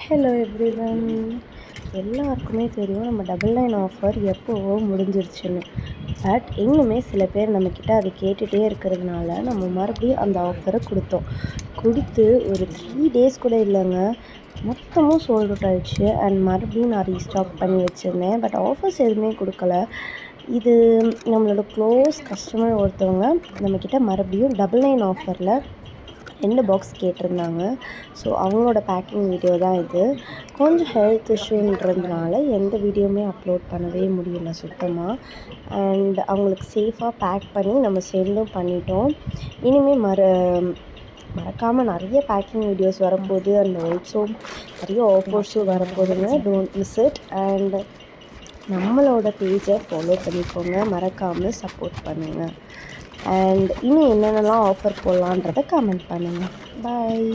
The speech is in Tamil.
Hello everyone. எல்லாருக்குமே தெரியும் நம்ம 99 ஆஃபர் எப்போவோ முடிஞ்சிருச்சுன்னு. பட் இன்னுமே சில பேர் நம்மக்கிட்ட அதை கேட்டுகிட்டே இருக்கிறதுனால நம்ம மறுபடியும் அந்த ஆஃபரை கொடுத்து ஒரு 3 டேஸ் கூட இல்லைங்க, மொத்தமும் சோல்ட் அவுட் ஆகிடுச்சு. அண்ட் மறுபடியும் நான் ரீஸ்டாக் பண்ணி வச்சுருந்தேன். பட் ஆஃபர்ஸ் எதுவுமே கொடுக்கல. இது நம்மளோட க்ளோஸ் கஸ்டமர் ஒருத்தவங்க நம்மக்கிட்ட மறுபடியும் 99 ஆஃபரில் 2 பாக்ஸ் கேட்டிருந்தாங்க. ஸோ அவங்களோட பேக்கிங் வீடியோ தான் இது. கொஞ்சம் ஹெல்த் இஷ்யூன்றதுனால எந்த வீடியோவுமே அப்லோட் பண்ணவே முடியல சுத்தமாக. அண்ட் அவங்களுக்கு சேஃபாக பேக் பண்ணி நம்ம சென்டும் பண்ணிட்டோம். இனிமேல் மறக்காமல் நிறைய பேக்கிங் வீடியோஸ் வரப்போகுது. அண்ட் ஆல்சோ நிறைய ஆஃபர்ஸும் வரப்போகுதுங்க. Don't miss it. அண்ட் நம்மளோட பேஜை ஃபாலோ பண்ணிக்கோங்க, மறக்காமல் சப்போர்ட் பண்ணுங்கள். அண்ட் இன்னும் என்னென்னலாம் ஆஃபர் போடலான்றதை கமெண்ட் பண்ணுங்கள். பாய்.